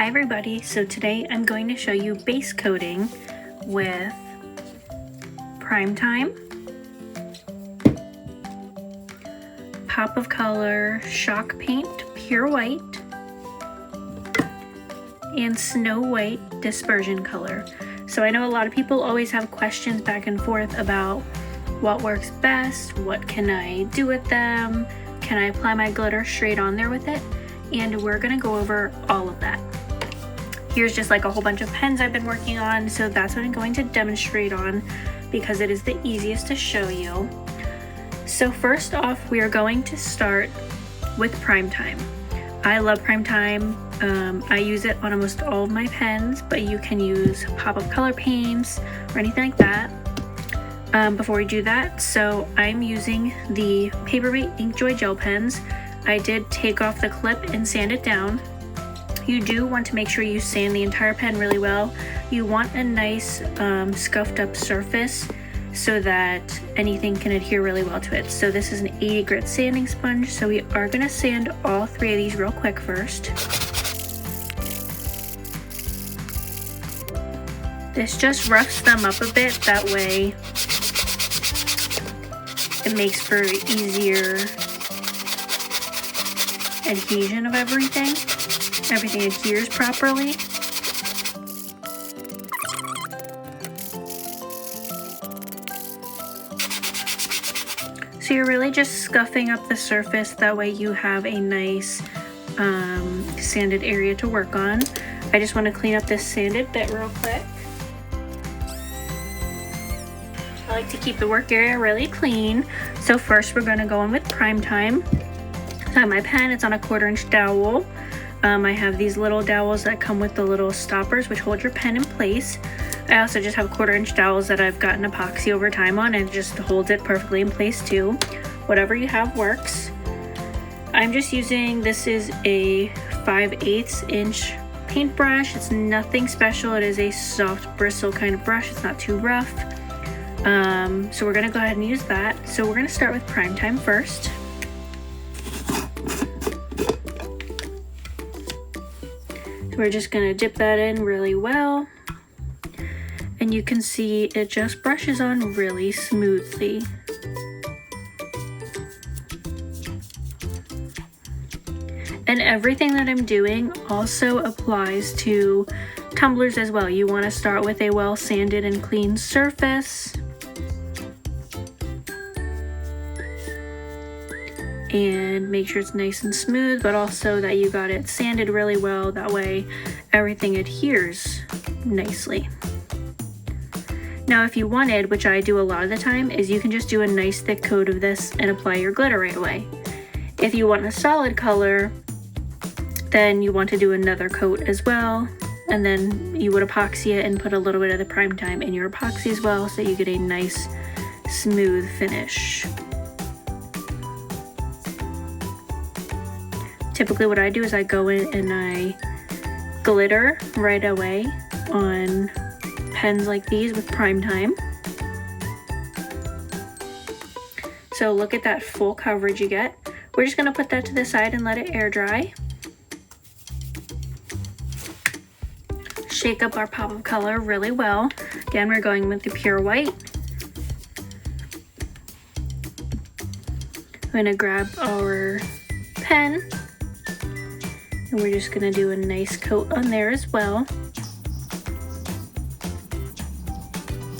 Hi everybody, so today I'm going to show you base coating with Prime Time, Pop of Color Shock Paint Pure White, and Snow White Dispersion Color. So I know a lot of people always have questions back and forth about what works best, what can I do with them, can I apply my glitter straight on there with it, and we're gonna go over all of that. Here's just like a whole bunch of pens I've been working on, so that's what I'm going to demonstrate on because it is the easiest to show you. So first off, we are going to start with Prime Time. I love Prime Time. I use it on almost all of my pens, but you can use Pop of Color paints or anything like that. Before we do that, so I'm using the Papermate Inkjoy gel pens. I did take off the clip and sand it down. You do want to make sure you sand the entire pen really well. You want a nice scuffed up surface so that anything can adhere really well to it. So this is an 80 grit sanding sponge, so we are going to sand all three of these real quick first. This just roughs them up a bit, that way it makes for easier adhesion of everything. Everything adheres properly. So you're really just scuffing up the surface, that way you have a nice sanded area to work on. I just want to clean up this sanded bit real quick. I like to keep the work area really clean. So first we're going to go in with Prime Time. I have my pen, it's on a 1/4 inch dowel. I have these little dowels that come with the little stoppers which hold your pen in place. I also just have 1/4 inch dowels that I've gotten epoxy over time on, and it just holds it perfectly in place too. Whatever you have works. I'm just using, this is a 5/8 inch paintbrush. It's nothing special. It is a soft bristle kind of brush. It's not too rough. So we're gonna go ahead and use that. So we're gonna start with Prime Time first. We're just going to dip that in really well, and you can see it just brushes on really smoothly. And everything that I'm doing also applies to tumblers as well. You want to start with a well sanded and clean surface, and make sure it's nice and smooth, but also that you got it sanded really well. That way everything adheres nicely. Now if you wanted, which I do a lot of the time, is you can just do a nice thick coat of this and apply your glitter right away. If you want a solid color, then you want to do another coat as well, and then you would epoxy it and put a little bit of the Prime Time in your epoxy as well, so you get a nice smooth finish. Typically what I do is I go in and I glitter right away on pens like these with Prime Time. So look at that full coverage you get. We're just going to put that to the side and let it air dry. Shake up our Pop of Color really well. Again, we're going with the Pure White. I'm going to grab our pen, and we're just gonna do a nice coat on there as well.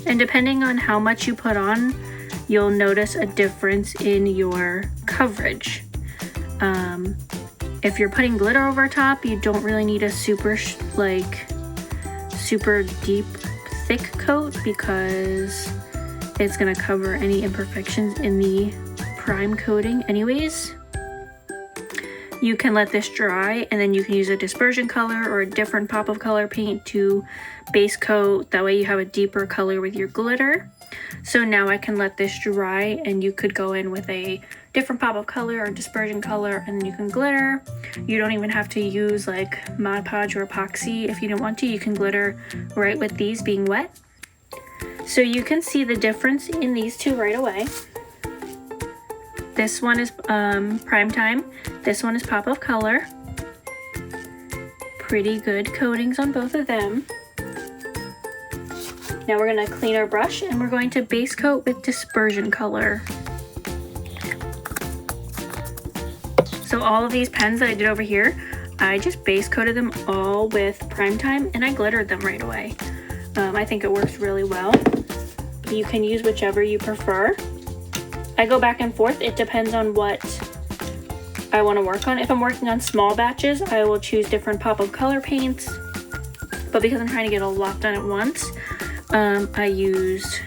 And depending on how much you put on, you'll notice a difference in your coverage. If you're putting glitter over top, you don't really need a super deep thick coat, because it's gonna cover any imperfections in the prime coating anyways. You can let this dry, and then you can use a dispersion color or a different Pop of Color paint to base coat. That way you have a deeper color with your glitter. So now I can let this dry, and you could go in with a different Pop of Color or dispersion color, and then you can glitter. You don't even have to use like Mod Podge or epoxy. If you don't want to, you can glitter right with these being wet. So you can see the difference in these two right away. This one is Prime Time. This one is Pop of Color. pretty good coatings on both of them. Now we're going to clean our brush and we're going to base coat with dispersion color. So all of these pens that I did over here, I just base coated them all with Primetime and I glittered them right away. I think it works really well. You can use whichever you prefer. I go back and forth. It depends on what I want to work on. If I'm working on small batches, I will choose different pop of color paints. But because I'm trying to get a lot done at once, I use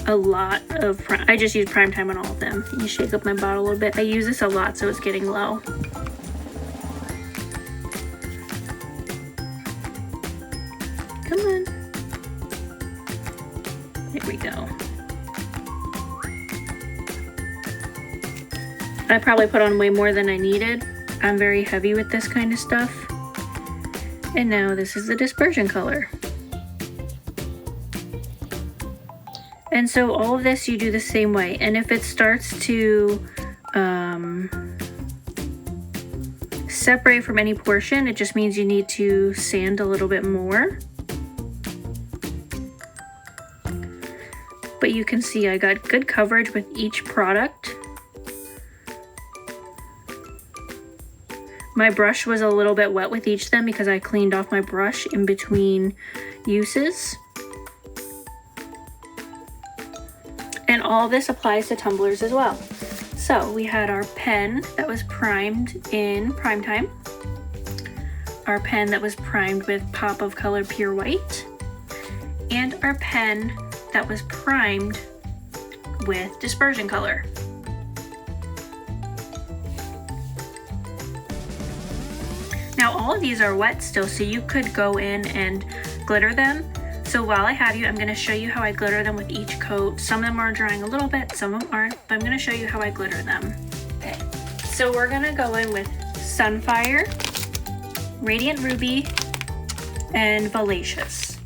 a lot of, I just use Primetime on all of them. You shake up my bottle a little bit. I use this a lot so it's getting low. Come on. There we go. I probably put on way more than I needed. I'm very heavy with this kind of stuff. And now this is the dispersion color. And so all of this you do the same way. And if it starts to separate from any portion, it just means you need to sand a little bit more. But you can see I got good coverage with each product. My brush was a little bit wet with each of them because I cleaned off my brush in between uses. And all of this applies to tumblers as well. So we had our pen that was primed in Primetime, our pen that was primed with Pop of Color Pure White, and our pen that was primed with dispersion color. Now all of these are wet still, so you could go in and glitter them. So while I have you, I'm going to show you how I glitter them with each coat. Some of them are drying a little bit, some of them aren't, but I'm going to show you how I glitter them. Okay, so we're going to go in with Sunfire, Radiant Ruby, and Vivacious.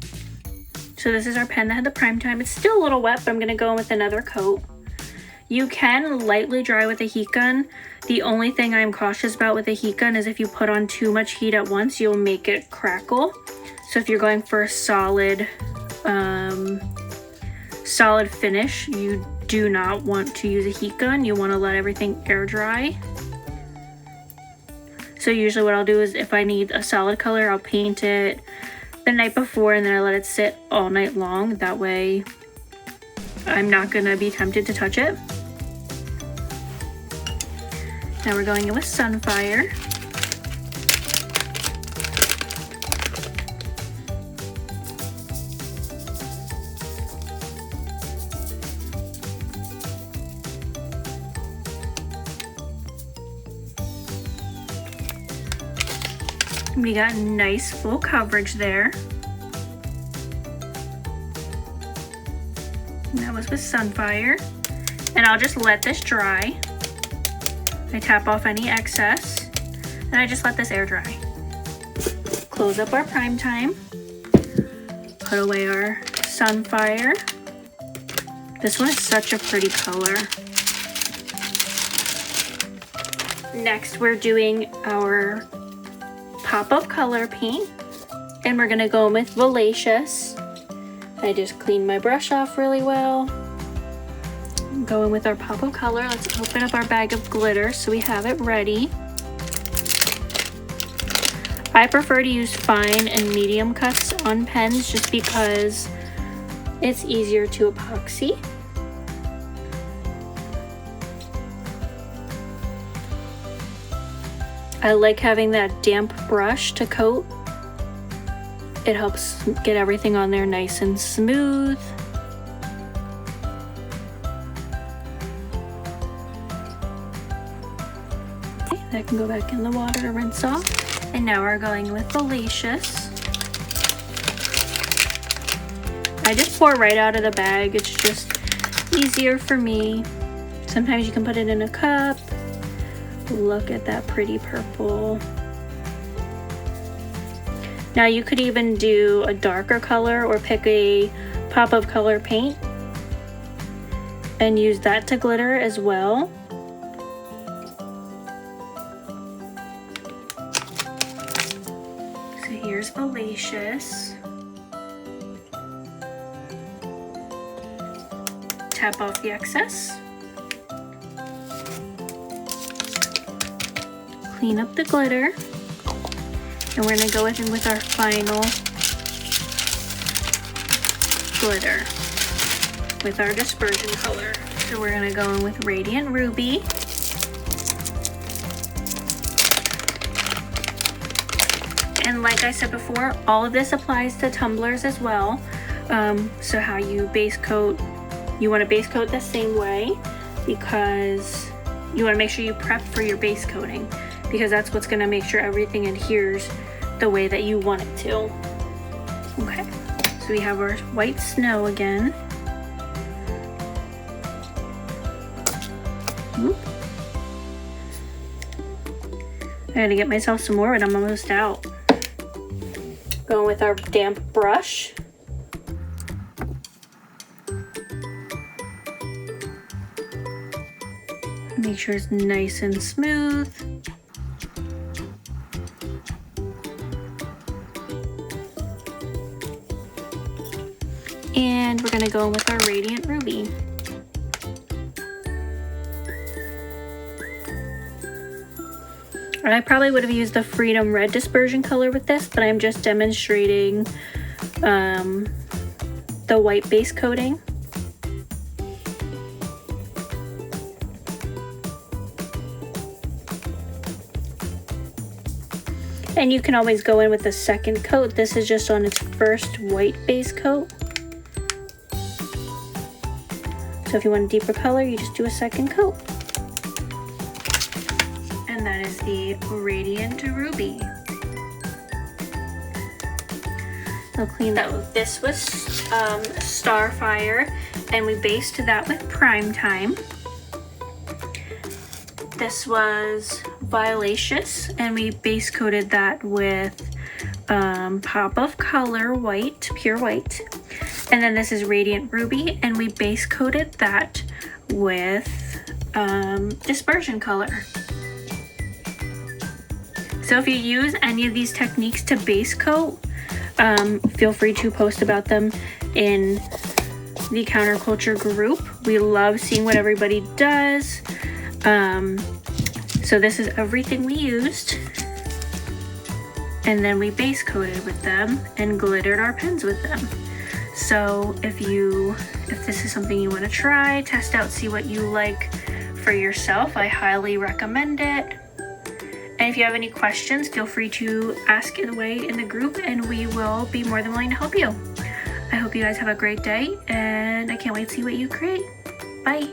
So this is our pen that had the Primetime. It's still a little wet, but I'm going to go in with another coat. You can lightly dry with a heat gun. The only thing I'm cautious about with a heat gun is if you put on too much heat at once, you'll make it crackle. So if you're going for a solid finish, you do not want to use a heat gun. You want to let everything air dry. So usually what I'll do is if I need a solid color, I'll paint it the night before and then I let it sit all night long. That way I'm not gonna be tempted to touch it. Now we're going in with Sunfire. We got nice full coverage there. And that was with Sunfire. And I'll just let this dry. I tap off any excess and I just let this air dry. Close up our Primetime. Put away our Sunfire. This one is such a pretty color. Next we're doing our Pop of Color paint and we're gonna go with Vivacious. I just cleaned my brush off really well. Go in with our Pop of Color. Let's open up our bag of glitter so we have it ready. I prefer to use fine and medium cuts on pens just because it's easier to epoxy. I like having that damp brush to coat. It helps get everything on there nice and smooth. Okay, that can go back in the water to rinse off. And now we're going with Vivacious. I just pour right out of the bag. It's just easier for me. Sometimes you can put it in a cup. Look at that pretty purple. Now you could even do a darker color or pick a Pop of Color paint and use that to glitter as well. So here's Vivacious. Tap off the excess. Clean up the glitter. And we're gonna go in with our final glitter with our dispersion color. So we're gonna go in with Radiant Ruby. And like I said before, all of this applies to tumblers as well. So how you base coat, you want to base coat the same way because you want to make sure you prep for your base coating, because that's what's going to make sure everything adheres the way that you want it to. Okay, so we have our white snow again. I gotta get myself some more, but I'm almost out. Going with our damp brush. Make sure it's nice and smooth. And we're gonna go in with our Radiant Ruby. I probably would have used the Freedom Red dispersion color with this, but I'm just demonstrating the white base coating. And you can always go in with a second coat. This is just on its first white base coat. So if you want a deeper color, you just do a second coat. And that is the Radiant Ruby. I'll clean that up. This was Starfire, and we based that with Prime Time. This was Vivacious, and we base coated that with Pop of Color White, pure white. And then this is Radiant Ruby, and we base coated that with dispersion color. So if you use any of these techniques to base coat, feel free to post about them in the counterculture group. We love seeing what everybody does. So this is everything we used. And then we base coated with them and glittered our pens with them. So if this is something you want to try, test out, see what you like for yourself, I highly recommend it. And if you have any questions, feel free to ask away in the group and we will be more than willing to help you. I hope you guys have a great day and I can't wait to see what you create. Bye.